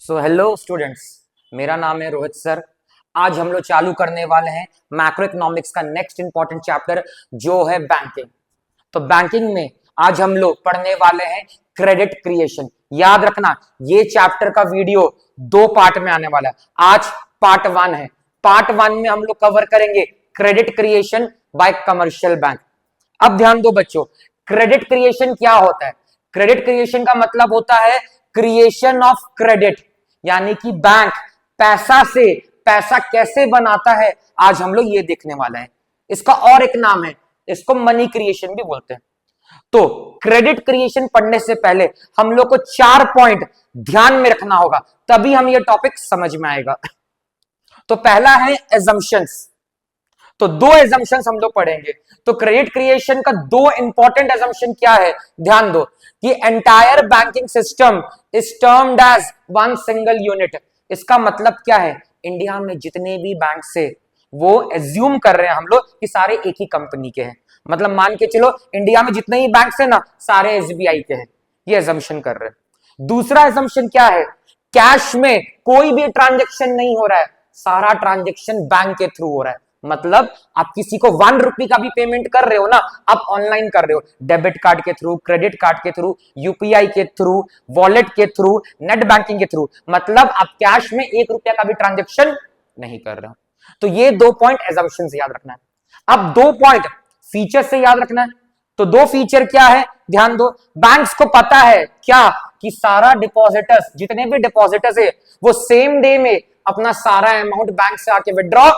So hello students, मेरा नाम है रोहित सर। आज हम लोग चालू करने वाले हैं मैक्रो इकोनॉमिक्स का नेक्स्ट इंपॉर्टेंट चैप्टर जो है बैंकिंग। तो बैंकिंग में आज हम लोग पढ़ने वाले हैं क्रेडिट क्रिएशन। याद रखना, ये चैप्टर का वीडियो दो पार्ट में आने वाला है। आज पार्ट 1 है। पार्ट 1 में हम लोग कवर करेंगे credit creation bye commercial bank. अब ध्यान दो बच्चों, क्रेडिट क्रिएशन क्या होता है? क्रेडिट क्रिएशन का मतलब होता है क्रिएशन ऑफ क्रेडिट, यानी कि बैंक पैसा से पैसा कैसे बनाता है। आज हम लोग ये देखने वाले हैं। इसका और एक नाम है, इसको मनी क्रिएशन भी बोलते हैं। तो क्रेडिट क्रिएशन पढ़ने से पहले हम लोग को 4 पॉइंट ध्यान में रखना होगा, तभी हम ये टॉपिक समझ में आएगा। तो पहला है एजम्पशंस। तो 2 एजम्पशंस हम लोग पढ़ेंगे। तो क्रेडिट क्रिएशन का 2 इंपॉर्टेंट एजम्पशन क्या है, ध्यान दो कि entire banking system is termed as one single unit. इसका मतलब क्या है? इंडिया में जितने भी बैंक से वो एज्यूम कर रहे हैं हम लोग कि सारे एक ही कंपनी के हैं। मतलब मान के चलो इंडिया में जितने ही बैंक है ना, सारे एसबीआई के हैं। ये एजम्पशन कर रहे हैं। दूसरा एजम्पशन क्या है? कैश में कोई भी ट्रांजेक्शन नहीं हो रहा है, सारा ट्रांजेक्शन बैंक के थ्रू हो रहा है। मतलब आप किसी को 1 रुपए का भी पेमेंट कर रहे हो ना, आप ऑनलाइन कर रहे हो, डेबिट कार्ड के थ्रू, क्रेडिट कार्ड के थ्रू, यूपीआई के थ्रू, वॉलेट के थ्रू, नेट बैंकिंग के थ्रू। मतलब आप कैश में 1 रुपया का भी ट्रांजेक्शन नहीं कर रहे हो। तो ये 2 पॉइंट एजम्पशन से याद रखना है। अब 2 पॉइंट फीचर से याद रखना है। तो 2 फीचर क्या है, ध्यान दो। बैंक्स को पता है क्या कि सारा डिपॉजिटर्स, जितने भी डिपॉजिटर्स है, वो सेम डे में अपना सारा अमाउंट बैंक से आके विड्रॉ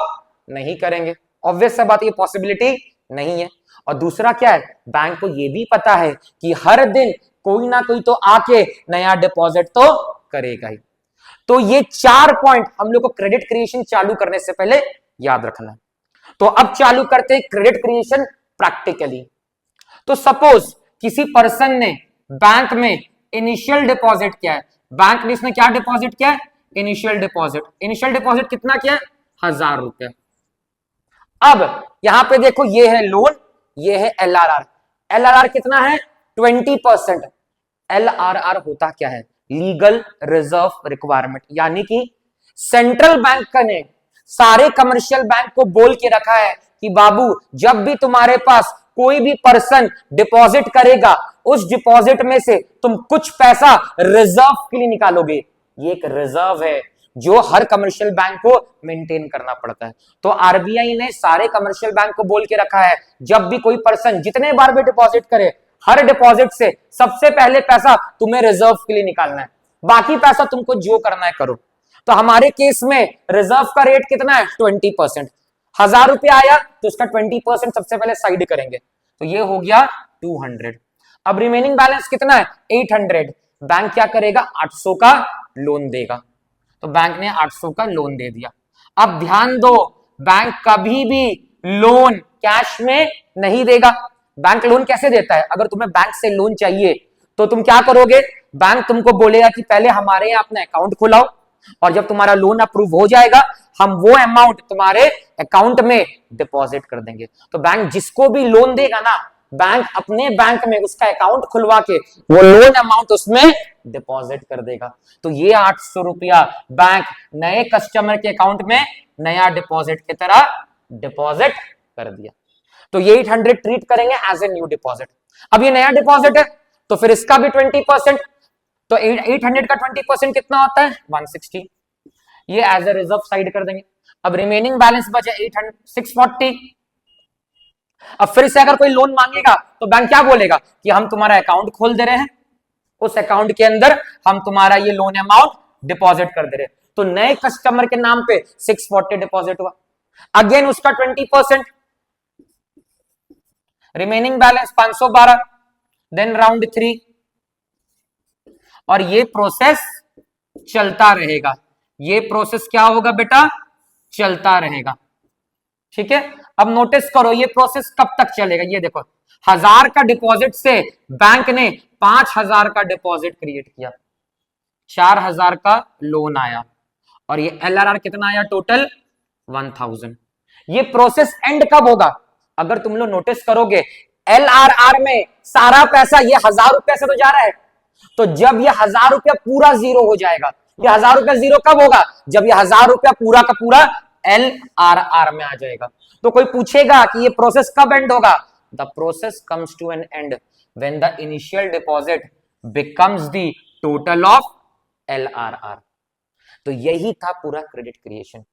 नहीं करेंगे। ऑब्वियस सा बात, ये पॉसिबिलिटी नहीं है। और दूसरा क्या है, बैंक को ये भी पता है कि हर दिन कोई ना कोई तो आके नया डिपॉजिट तो करेगा ही। तो ये 4 पॉइंट हम लोग को क्रेडिट क्रिएशन चालू करने से पहले याद रखना है। तो अब चालू करते हैं क्रेडिट क्रिएशन प्रैक्टिकली। तो सपोज किसी पर्सन ने बैंक में इनिशियल डिपॉजिट किया है। बैंक ने इसमें क्या डिपॉजिट किया है? Initial deposit. इनिशियल डिपॉजिट कितना किया है? 1000 रुपया। अब यहां पे देखो, ये है लोन, ये है एलआरआर। एलआरआर कितना है? 20%। एलआरआर होता क्या है? लीगल रिजर्व रिक्वायरमेंट, यानी कि सेंट्रल बैंक का ने सारे कमर्शियल बैंक को बोल के रखा है कि बाबू, जब भी तुम्हारे पास कोई भी पर्सन डिपॉजिट करेगा, उस डिपॉजिट में से तुम कुछ पैसा रिजर्व के लिए निकालोगे। ये एक रिजर्व है जो हर कमर्शियल बैंक को मेंटेन करना पड़ता है। तो आरबीआई ने सारे कमर्शियल बैंक को बोल के रखा है, जब भी कोई पर्सन जितने बार भी डिपॉजिट करे, हर डिपॉजिट से सबसे पहले पैसा तुम्हें रिजर्व के लिए निकालना है, बाकी पैसा तुमको जो करना है करो। तो हमारे केस में रिजर्व का रेट कितना है? 20%। 1000 रुपया आया तो उसका 20% सबसे पहले साइड करेंगे, तो ये हो गया 200। अब रिमेनिंग बैलेंस कितना है? 800। बैंक क्या करेगा? 800 का लोन देगा। तो बैंक ने 800 का लोन दे दिया। अब ध्यान दो, बैंक कभी भी लोन कैश में नहीं देगा। बैंक लोन कैसे देता है? अगर तुम्हें बैंक से लोन चाहिए तो तुम क्या करोगे? बैंक तुमको बोलेगा कि पहले हमारे यहाँ अपना अकाउंट खुलाओ, और जब तुम्हारा लोन अप्रूव हो जाएगा, हम वो अमाउंट तुम्हारे अकाउंट में डिपॉजिट कर देंगे। तो बैंक जिसको भी लोन देगा ना, बैंक अपने बैंक में उसका अकाउंट खुलवा के वो लोन अमाउंट उसमें डिपॉजिट कर देगा। तो ये 800 रुपया बैंक नए कस्टमर के अकाउंट में नया डिपॉजिट की तरह डिपॉजिट कर दिया। तो ये 800 ट्रीट करेंगे एज ए न्यू डिपॉजिट। अब ये नया डिपॉजिट है तो फिर इसका भी 20%। तो 800 का 20% कितना होता है? 160। ये एज ए रिजर्व साइड कर देंगे। अब रिमेनिंग बैलेंस बचा 640। अब फिर से अगर कोई लोन मांगेगा तो बैंक क्या बोलेगा कि हम तुम्हारा अकाउंट खोल दे रहे हैं, उस अकाउंट के अंदर हम तुम्हारा ये लोन अमाउंट डिपॉजिट कर दे रहे हैं। तो नए कस्टमर के नाम पे 640 डिपॉजिट हुआ। अगेन उसका 20%, रिमेनिंग बैलेंस 512, देन राउंड 3। और ये प्रोसेस चलता रहेगा। ये प्रोसेस क्या होगा बेटा? चलता रहेगा। ठीक है। अब नोटिस करो ये प्रोसेस कब तक चलेगा। ये देखो, 1000 का डिपॉजिट से बैंक ने 5000 का डिपॉजिट क्रिएट किया, 4000 का लोन आया, और ये एलआरआर कितना आया? टोटल 1000। ये प्रोसेस एंड कब होगा? अगर तुम लोग नोटिस करोगे, एलआरआर में सारा पैसा, ये 1000 रुपया से तो जा रहा है, तो जब ये 1000 रुपया पूरा जीरो हो जाएगा, ये 1000 रुपया जीरो कब होगा? जब ये 1000 रुपया पूरा का पूरा LRR में आ जाएगा। तो कोई पूछेगा कि ये प्रोसेस कब एंड होगा? The process comes to an end when the initial deposit becomes the total of LRR। तो यही था पूरा क्रेडिट क्रिएशन।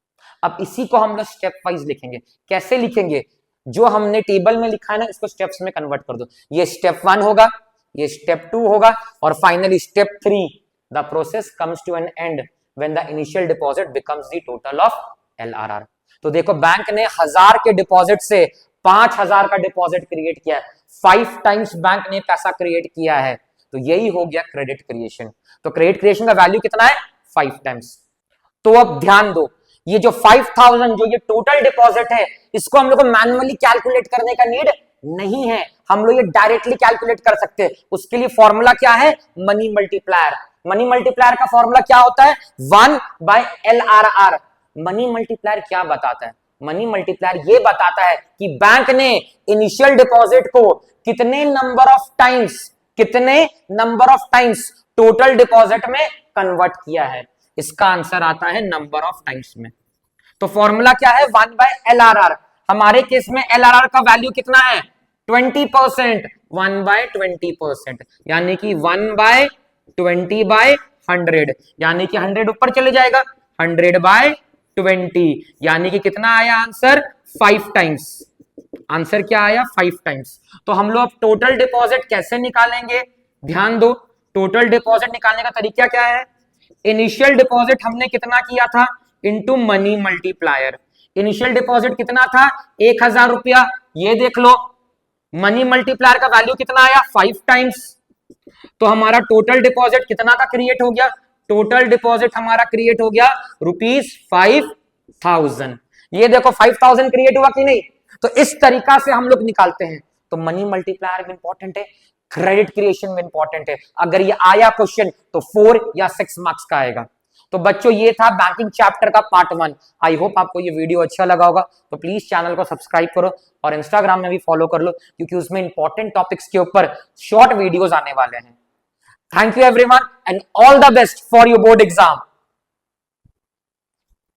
अब इसी को हम लोग स्टेप वाइज लिखेंगे। कैसे लिखेंगे? जो हमने टेबल में लिखा है ना, इसको स्टेप्स में कन्वर्ट कर दो। ये स्टेप 1 होगा, ये स्टेप 2 होगा, और finally step 3, the process comes to an end when the initial deposit becomes the total of LRR। तो देखो, बैंक ने 1000 के डिपॉजिट से 5000 का डिपॉजिट क्रिएट किया है। 5 टाइम्स बैंक ने पैसा क्रिएट किया है। तो यही हो गया क्रेडिट क्रिएशन। तो क्रेडिट क्रिएशन का वैल्यू कितना है? 5 टाइम्स। तो अब ध्यान दो, ये जो 5000 जो ये टोटल डिपॉजिट है, इसको हम लोग को मैन्युअली कैलकुलेट करने का नीड नहीं है। हम लोग ये डायरेक्टली कैलकुलेट कर सकते हैं। उसके लिए फॉर्मूला क्या है? Money multiplier. मनी मल्टीप्लायर का फॉर्मूला क्या होता है? 1/LRR। मनी मल्टीप्लायर क्या बताता है? मनी मल्टीप्लायर ये बताता है कि बैंक ने इनिशियल डिपॉजिट को कितने number of times total deposit में कन्वर्ट किया है। इसका आंसर आता है नंबर ऑफ टाइम्स में। तो फॉर्मूला क्या है? 1/LRR। हमारे केस में LRR का वैल्यू कितना है? 20%। 1/20%, यानी कि 1/20/100, यानी कि 100 ऊपर चले जाएगा। 100/20, यानी कि कितना आया आंसर? 5 टाइम्स। आंसर क्या आया? 5 टाइम्स। तो हम लोग अब टोटल डिपॉजिट कैसे निकालेंगे? ध्यान दो, टोटल डिपॉजिट निकालने का तरीका क्या है? इनिशियल डिपॉजिट हमने कितना किया था? Into money multiplier. Initial deposit कितना था? 1000 रुपया। ये देख लो, मनी मल्टीप्लायर का वैल्यू कितना आया? 5 टाइम्स। तो हमारा टोटल डिपॉजिट कितना का क्रिएट हो गया? टोटल डिपॉजिट हमारा क्रिएट हो गया ₹5000। ये देखो 5000 क्रिएट हुआ कि नहीं? तो इस तरीका से हम लोग निकालते हैं। तो मनी मल्टीप्लायर में इंपॉर्टेंट है, क्रेडिट क्रिएशन में इंपॉर्टेंट है। अगर ये आया क्वेश्चन तो 4 या 6 मार्क्स का आएगा। तो बच्चों, ये था बैंकिंग चैप्टर का पार्ट 1। आई होप आपको ये वीडियो अच्छा लगा होगा। तो प्लीज चैनल को सब्सक्राइब करो और इंस्टाग्राम में भी फॉलो कर लो, क्योंकि उसमें इंपॉर्टेंट टॉपिक्स के ऊपर शॉर्ट वीडियोस आने वाले हैं। Thank you everyone and all the best for your board exam.